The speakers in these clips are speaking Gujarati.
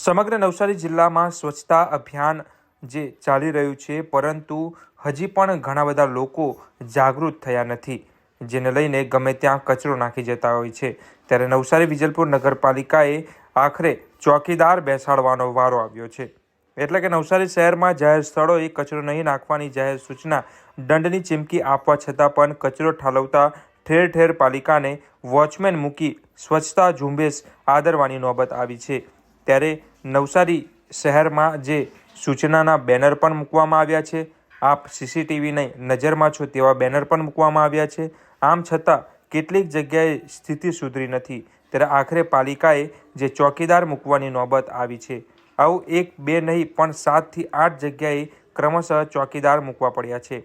સમગ્ર નવસારી જિલ્લામાં સ્વચ્છતા અભિયાન જે ચાલી રહ્યું છે, પરંતુ હજી પણ ઘણા બધા લોકો જાગૃત થયા નથી, જેને લઈને ગમે ત્યાં કચરો નાખી જતા હોય છે। ત્યારે નવસારી વિજલપુર નગરપાલિકાએ આખરે ચોકીદાર બેસાડવાનો વારો આવ્યો છે। એટલે કે નવસારી શહેરમાં જાહેર સ્થળોએ કચરો નહીં નાખવાની જાહેર સૂચના, દંડની ચીમકી આપવા છતાં પણ કચરો ઠાલવતા ઠેર ઠેર પાલિકાને વોચમેન મૂકી સ્વચ્છતા ઝુંબેશ આદરવાની નોબત આવી છે। ત્યારે નવસારી શહેરમાં જે સૂચનાના બેનર પણ મૂકવામાં આવ્યા છે, આપ સીસીટીવીની નજરમાં છો તેવા બેનર પણ મૂકવામાં આવ્યા છે। આમ છતાં કેટલીક જગ્યાએ સ્થિતિ સુધરી નથી, ત્યારે આખરે પાલિકાએ જે ચોકીદાર મૂકવાની નોબત આવી છે। આવું 1 2 નહીં પણ 7 થી 8 જગ્યાએ ક્રમશઃ ચોકીદાર મૂકવા પડ્યા છે।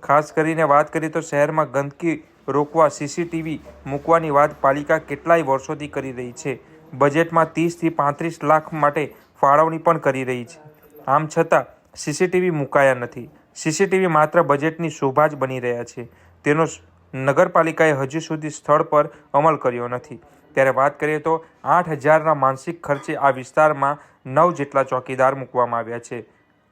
ખાસ કરીને વાત કરીએ તો શહેરમાં ગંદકી રોકવા સીસીટીવી મૂકવાની વાત પાલિકા કેટલાય વર્ષોથી કરી રહી છે। બજેટમાં 30 થી 35 લાખ માટે ફાળવણી પણ કરી રહી છે। આમ છતાં સીસીટીવી મુકાયા નથી। સીસીટીવી માત્ર બજેટની શોભા જ બની રહ્યા છે, તેનો નગરપાલિકાએ હજુ સુધી સ્થળ પર અમલ કર્યો નથી। ત્યારે વાત કરીએ તો 8,000ના માનસિક ખર્ચે આ વિસ્તારમાં 9 જેટલા ચોકીદાર મૂકવામાં આવ્યા છે।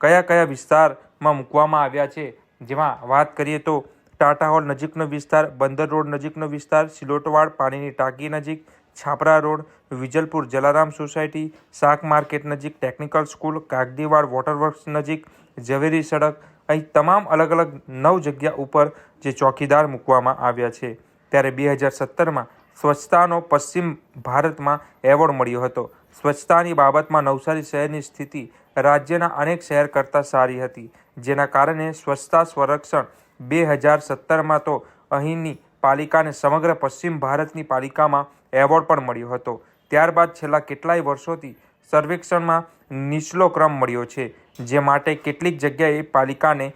કયા કયા વિસ્તારમાં મૂકવામાં આવ્યા છે, જેમાં વાત કરીએ તો ટાટા હોલ નજીકનો વિસ્તાર, બંદર રોડ નજીકનો વિસ્તાર, સિલોટવાડ પાણીની ટાંકી નજીક, છાપરા રોડ, વિજલપુર જલારામ સોસાયટી, શાક માર્કેટ નજીક, ટેકનિકલ સ્કૂલ, કાગડીવાડ વોટરવર્ક્સ નજીક, ઝવેરી સડક, અહીં તમામ અલગ અલગ 9 જગ્યા ઉપર જે ચોકીદાર મૂકવામાં આવ્યા છે। ત્યારે 2017માં સ્વચ્છતાનો પશ્ચિમ ભારતમાં એવોર્ડ મળ્યો હતો। સ્વચ્છતાની બાબતમાં નવસારી શહેરની સ્થિતિ રાજ્યના અનેક શહેર કરતાં સારી હતી, જેના કારણે સ્વચ્છતા સંરક્ષણ 2017માં તો અહીંની પાલિકાને સમગ્ર પશ્ચિમ ભારતની પાલિકામાં એવોર્ડ પણ મળ્યો હતો। ત્યારબાદ છેલ્લા કેટલાય વર્ષોથી સર્વેક્ષણમાં નીચલો ક્રમ મળ્યો છે, જે માટે કેટલીક જગ્યાએ પાલિકાને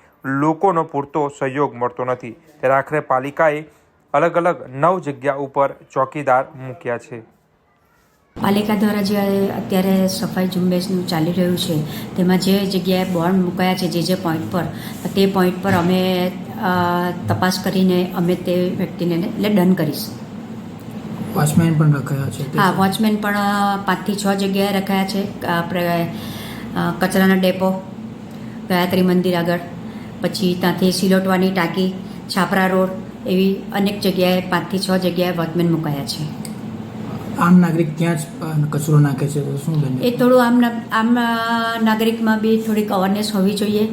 લોકોનો પૂરતો સહયોગ મળતો નથી। ત્યારે આખરે પાલિકાએ અલગ અલગ 9 જગ્યા ઉપર ચોકીદાર મૂક્યા છે। પાલિકા દ્વારા જે અત્યારે સફાઈ ઝુંબેશનું ચાલી રહ્યું છે, તેમાં જે જગ્યાએ બોર્ડ મુકાયા છે, જે પોઈન્ટ પર, તે પોઈન્ટ પર અમે તપાસ કરીને અમે તે વ્યક્તિને દંડ કરીશું। વોચમેન પણ રખાયા છે? હા, વોચમેન પણ 5 થી 6 જગ્યાએ રખાયા છે। આપણે કચરાના ડેપો, ગાયત્રી મંદિર આગળ, પછી ત્યાંથી સિલોટવાની ટાંકી, છાપરા રોડ, એવી અનેક જગ્યાએ 5 થી 6 જગ્યાએ વોચમેન મુકાયા છે। આમ નાગરિક ત્યાં જ કચરો નાખે છે, તો શું બને? એ થોડું આમ નાગરિકમાં બી થોડીક અવેરનેસ હોવી જોઈએ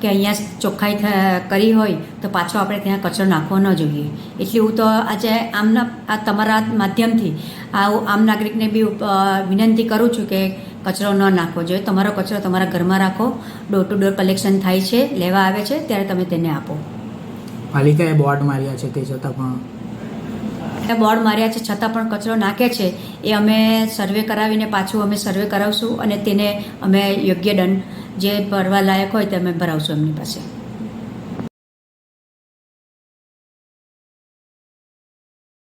કે અહીંયા ચોખ્ખાઈ કરી હોય તો પાછો આપણે ત્યાં કચરો નાખવો ન જોઈએ। એટલે હું તો આજે આ તમારા માધ્યમથી આમ નાગરિકને બી વિનંતી કરું છું કે કચરો ન નાખવો જોઈએ। તમારો કચરો તમારા ઘરમાં રાખો। ડોર ટુ ડોર કલેક્શન થાય છે, લેવા આવે છે, ત્યારે તમે તેને આપો। પાલિકાએ બોર્ડ માર્યા છે, તે છતાં પણ બોર્ડ માર્યા છે છતાં પણ કચરો નાખે છે, એ અમે સર્વે કરાવીને પાછું અમે સર્વે કરાવશું અને તેને અમે યોગ્ય દંડ જે ભરવા લાયક હોય તે અમે ભરાવશું એમની પાસે।